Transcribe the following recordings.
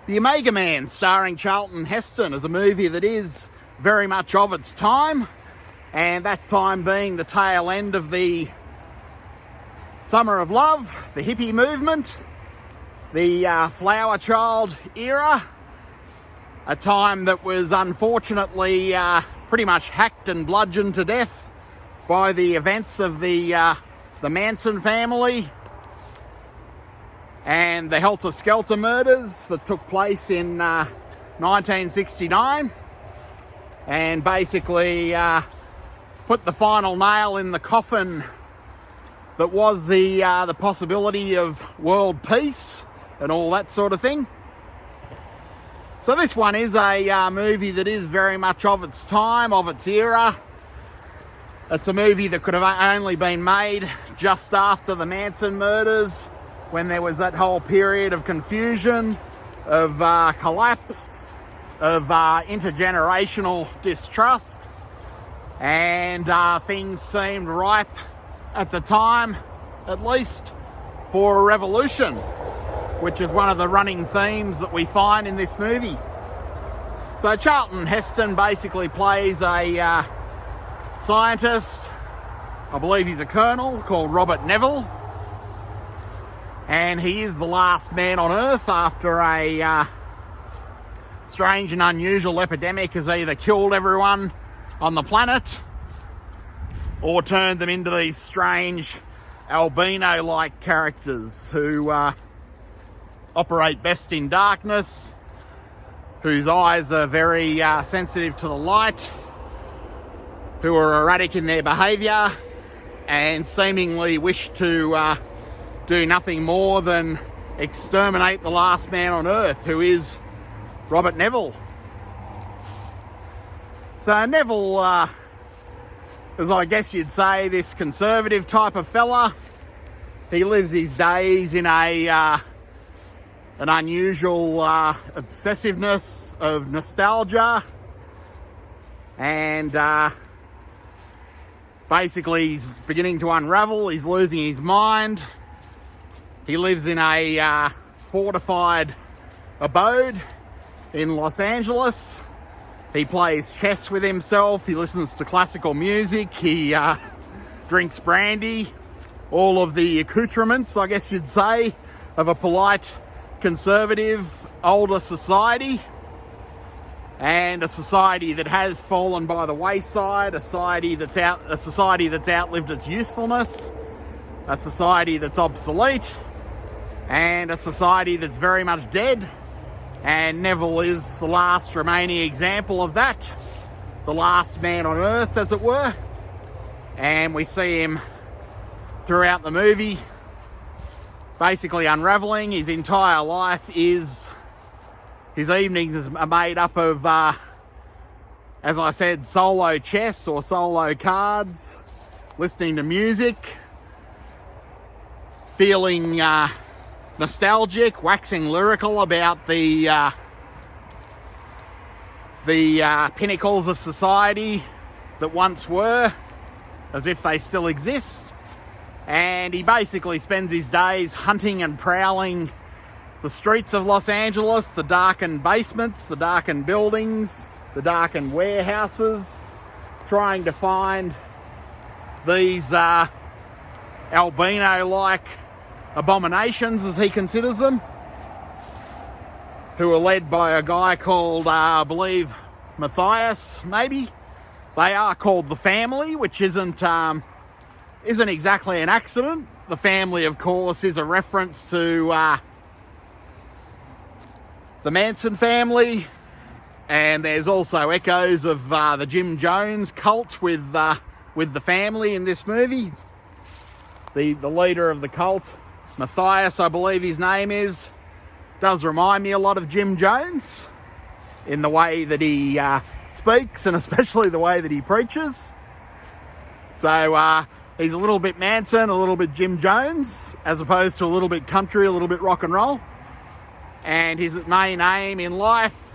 The Omega Man, starring Charlton Heston, is a movie that is very much of its time, and that time being the tail end of the Summer of Love, the hippie movement, the flower child era, a time that was unfortunately pretty much hacked and bludgeoned to death by the events of the Manson family and the Helter Skelter murders that took place in 1969, and basically put the final nail in the coffin that was the possibility of world peace and all that sort of thing. So this one is a movie that is very much of its time, of its era. It's a movie that could have only been made just after the Manson murders, when there was that whole period of confusion, of collapse, of intergenerational distrust, and things seemed ripe at the time, at least, for a revolution, which is one of the running themes that we find in this movie. So Charlton Heston basically plays a scientist, I believe he's a colonel, called Robert Neville, and he is the last man on Earth after a strange and unusual epidemic has either killed everyone on the planet or turned them into these strange albino-like characters who operate best in darkness, whose eyes are very sensitive to the light, who are erratic in their behaviour and seemingly wish to do nothing more than exterminate the last man on Earth, who is Robert Neville. So Neville is, I guess you'd say, this conservative type of fella. He lives his days in an unusual obsessiveness of nostalgia, and basically he's beginning to unravel. He's losing his mind. He lives in a fortified abode in Los Angeles. He plays chess with himself. He listens to classical music. He drinks brandy. All of the accoutrements, I guess you'd say, of a polite, conservative, older society. And a society that has fallen by the wayside. A society that's outlived its usefulness. A society that's obsolete. And a society that's very much dead. And Neville is the last remaining example of that. The last man on Earth, as it were. And we see him throughout the movie basically unravelling. His entire life is... His evenings are made up of, as I said, solo chess or solo cards, listening to music, feeling nostalgic, waxing lyrical about the pinnacles of society that once were, as if they still exist. And he basically spends his days hunting and prowling the streets of Los Angeles, the darkened basements, the darkened buildings, the darkened warehouses, trying to find these albino-like abominations, as he considers them, who are led by a guy called, I believe, Matthias, maybe. They are called the Family, which isn't exactly an accident. The Family, of course, is a reference to the Manson family, and there's also echoes of the Jim Jones cult with the Family in this movie. The leader of the cult, Matthias, I believe his name is, does remind me a lot of Jim Jones in the way that he speaks, and especially the way that he preaches. So he's a little bit Manson, a little bit Jim Jones, as opposed to a little bit country, a little bit rock and roll. And his main aim in life,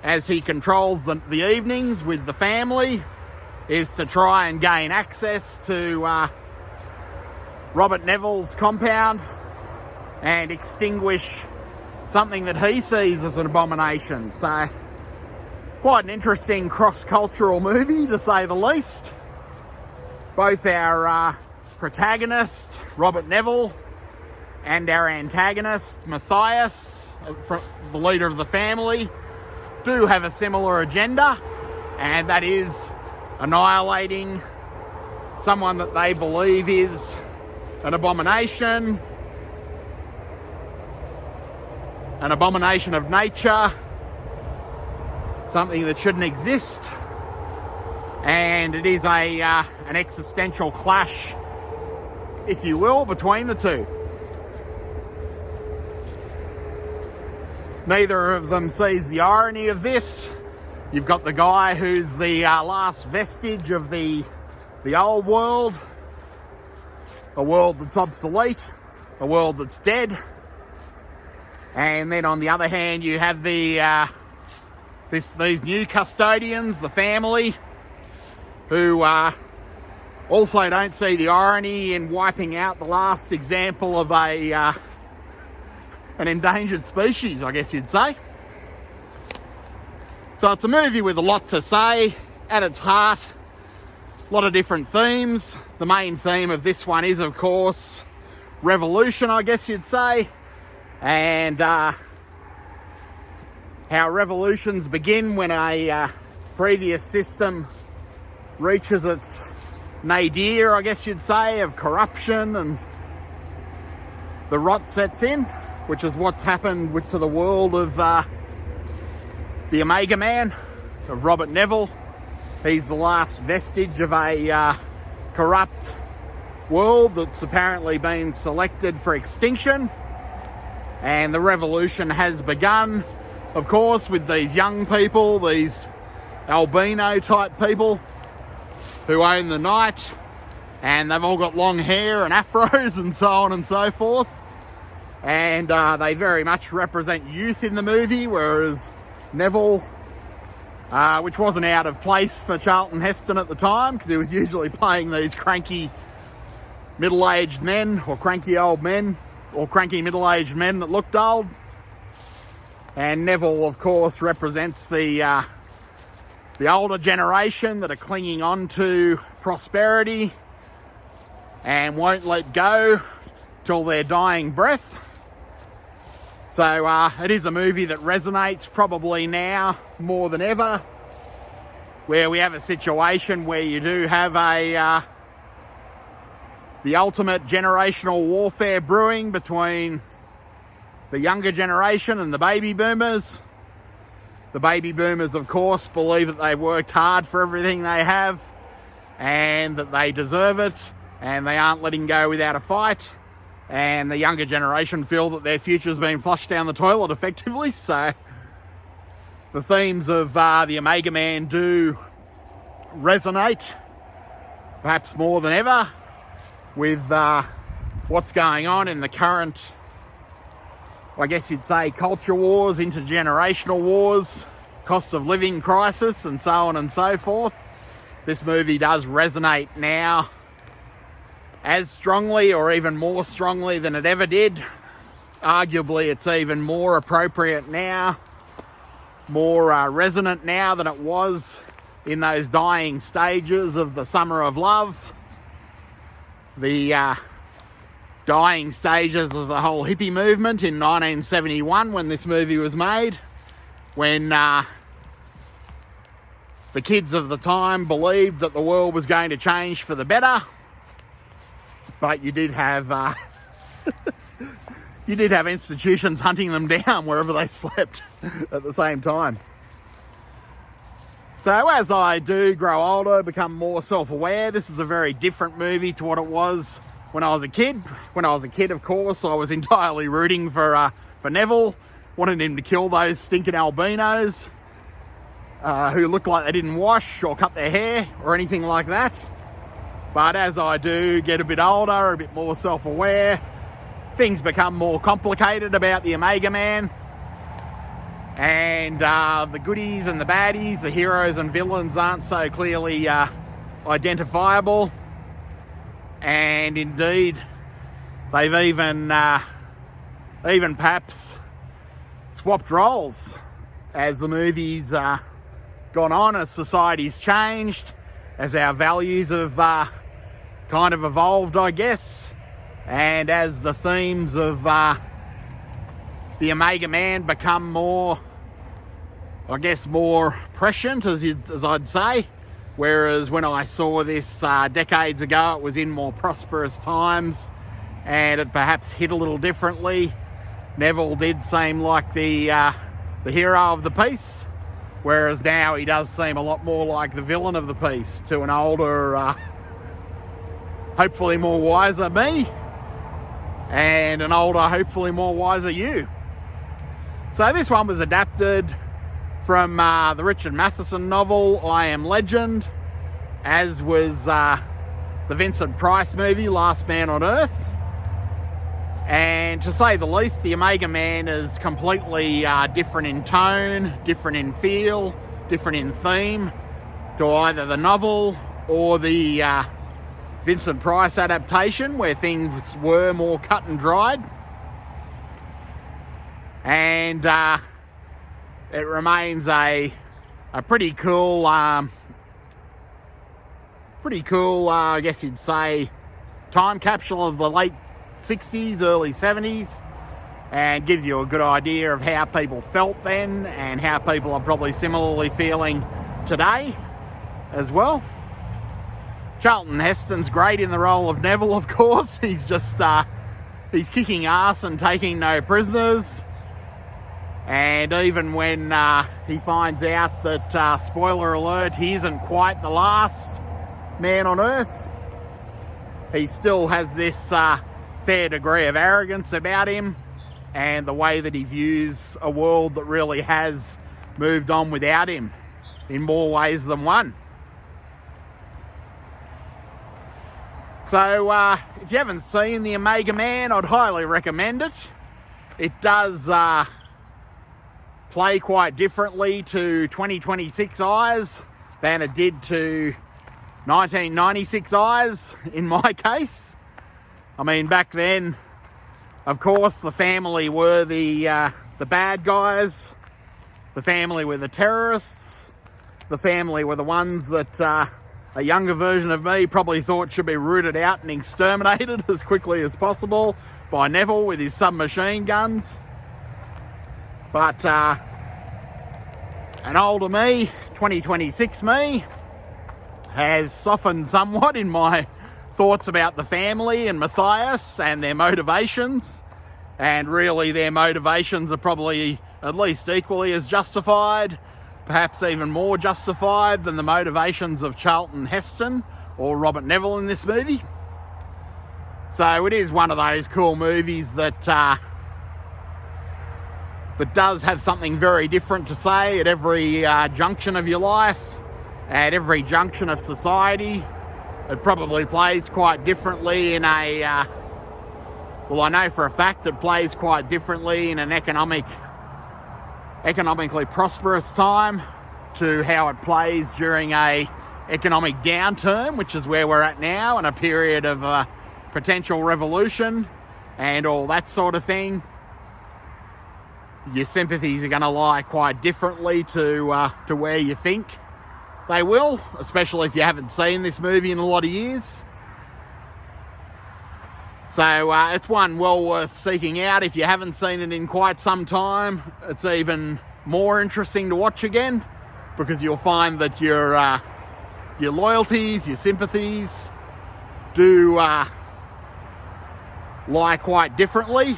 as he controls the evenings with the Family, is to try and gain access to Robert Neville's compound and extinguish something that he sees as an abomination. So quite an interesting cross-cultural movie, to say the least. Both our protagonist, Robert Neville, and our antagonist, Matthias, the leader of the family, do have a similar agenda, and that is annihilating someone that they believe is an abomination of nature, something that shouldn't exist, and it is an existential clash, if you will, between the two. Neither of them sees the irony of this. You've got the guy who's the last vestige of the old world, a world that's obsolete, a world that's dead. And then on the other hand, you have these new custodians, the family, who also don't see the irony in wiping out the last example of an endangered species, I guess you'd say. So it's a movie with a lot to say. At its heart, a lot of different themes. The main theme of this one is, of course, revolution, I guess you'd say. And how revolutions begin when a previous system reaches its nadir, I guess you'd say, of corruption, and the rot sets in, which is what's happened to the world of the Omega Man, of Robert Neville. He's the last vestige of a corrupt world that's apparently been selected for extinction. And the revolution has begun, of course, with these young people, these albino type people who own the night, and they've all got long hair and afros and so on and so forth. And they very much represent youth in the movie, whereas Neville, which wasn't out of place for Charlton Heston at the time, because he was usually playing these cranky middle-aged men, or cranky old men, or cranky middle-aged men that looked old. And Neville, of course, represents the older generation that are clinging on to prosperity and won't let go till their dying breath. So it is a movie that resonates probably now more than ever, where we have a situation where you do have the ultimate generational warfare brewing between the younger generation and the baby boomers. The baby boomers, of course, believe that they've worked hard for everything they have and that they deserve it, and they aren't letting go without a fight. And the younger generation feel that their future's been flushed down the toilet effectively. So the themes of the Omega Man do resonate, perhaps more than ever, with what's going on in the current, I guess you'd say, culture wars, intergenerational wars, cost of living crisis, and so on and so forth. This movie does resonate now as strongly, or even more strongly, than it ever did. Arguably, it's even more appropriate now, more resonant now than it was in those dying stages of the Summer of Love, the dying stages of the whole hippie movement in 1971, when this movie was made, when the kids of the time believed that the world was going to change for the better. But you did have institutions hunting them down wherever they slept at the same time. So as I do grow older, become more self-aware, this is a very different movie to what it was when I was a kid. When I was a kid, of course, I was entirely rooting for Neville, wanted him to kill those stinking albinos who looked like they didn't wash or cut their hair or anything like that. But as I do get a bit older, a bit more self-aware, things become more complicated about the Omega Man. And the goodies and the baddies, the heroes and villains aren't so clearly identifiable. And indeed, they've even perhaps swapped roles as the movie's gone on, as society's changed, as our values have kind of evolved, I guess, and as the themes of the Omega Man become more, I guess, more prescient, as I'd say. Whereas when I saw this decades ago, it was in more prosperous times and it perhaps hit a little differently. Neville did seem like the hero of the piece, whereas now he does seem a lot more like the villain of the piece to an older, hopefully more wiser me, and an older, hopefully more wiser you. So this one was adapted from the Richard Matheson novel, I Am Legend, as was the Vincent Price movie, Last Man on Earth. And to say the least, the Omega Man is completely different in tone, different in feel, different in theme to either the novel or the Vincent Price adaptation, where things were more cut and dried. And it remains a pretty cool, I guess you'd say, time capsule of the late 60s, early 70s, and gives you a good idea of how people felt then and how people are probably similarly feeling today as well. Charlton Heston's great in the role of Neville, of course. He's just, he's kicking ass and taking no prisoners. And even when he finds out that, spoiler alert, he isn't quite the last man on Earth, he still has this fair degree of arrogance about him and the way that he views a world that really has moved on without him in more ways than one. So if you haven't seen The Omega Man, I'd highly recommend it. It does play quite differently to 2026 eyes than it did to 1996 eyes in my case. I mean, back then, of course, the family were the bad guys. The family were the terrorists. The family were the ones that a younger version of me probably thought should be rooted out and exterminated as quickly as possible by Neville with his submachine guns. But an older me, 2026 me, has softened somewhat in my thoughts about the family and Matthias and their motivations. And really their motivations are probably at least equally as justified, perhaps even more justified than the motivations of Charlton Heston or Robert Neville in this movie. So it is one of those cool movies that does have something very different to say at every junction of your life, at every junction of society. It probably plays quite differently in a, well, I know for a fact it plays quite differently in an economically prosperous time to how it plays during a economic downturn, which is where we're at now, in a period of potential revolution and all that sort of thing. Your sympathies are going to lie quite differently to where you think they will, especially if you haven't seen this movie in a lot of years. So it's one well worth seeking out. If you haven't seen it in quite some time, it's even more interesting to watch again, because you'll find that your loyalties, your sympathies do lie quite differently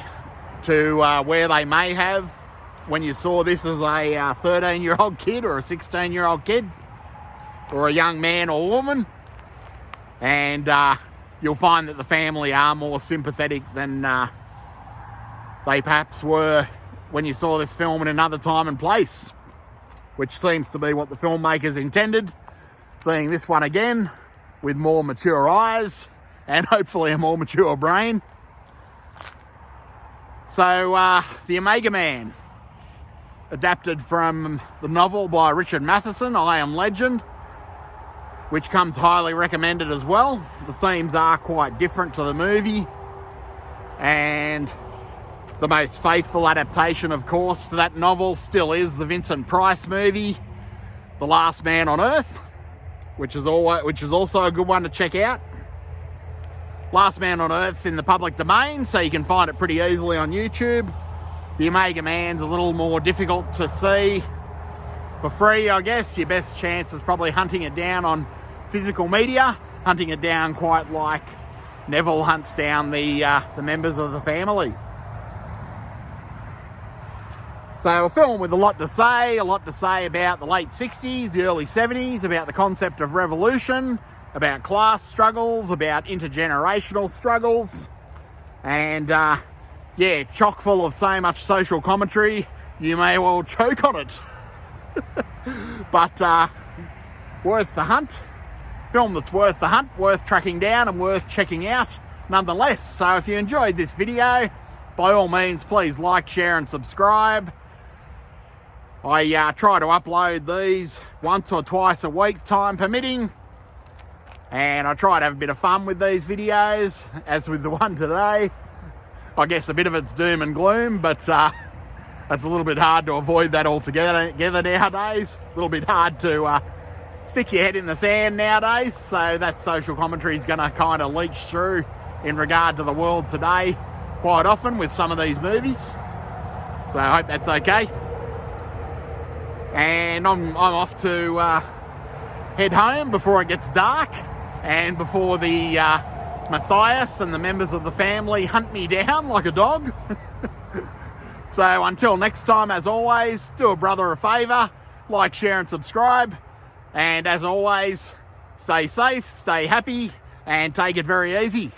to where they may have when you saw this as a 13-year-old kid or a 16-year-old kid or a young man or woman. And you'll find that the family are more sympathetic than they perhaps were when you saw this film in another time and place, which seems to be what the filmmakers intended, seeing this one again with more mature eyes and hopefully a more mature brain. So, The Omega Man, adapted from the novel by Richard Matheson, I Am Legend, which comes highly recommended as well. The themes are quite different to the movie, and The most faithful adaptation, of course, to that novel still is the Vincent Price movie, The Last Man on Earth, which is also a good one to check out. Last Man on Earth's in the public domain, so you can find it pretty easily on YouTube. The Omega Man's a little more difficult to see for free, I guess. Your best chance is probably hunting it down on physical media, hunting it down quite like Neville hunts down the members of the family. So a film with a lot to say about the late 60s, the early 70s, about the concept of revolution, about class struggles, about intergenerational struggles, and yeah, chock full of so much social commentary, you may well choke on it. But worth the hunt. Film that's worth the hunt, worth tracking down and worth checking out nonetheless. So if you enjoyed this video, by all means, please like, share and subscribe. I try to upload these once or twice a week, time permitting. And I try to have a bit of fun with these videos, as with the one today. I guess a bit of it's doom and gloom, but it's a little bit hard to avoid that altogether nowadays. A little bit hard to stick your head in the sand nowadays. So that social commentary is going to kind of leach through in regard to the world today quite often with some of these movies. So I hope that's okay. And I'm off to head home before it gets dark and before the Matthias and the members of the family hunt me down like a dog. So until next time, as always, do a brother a favour, like, share and subscribe. And as always, stay safe, stay happy and take it very easy.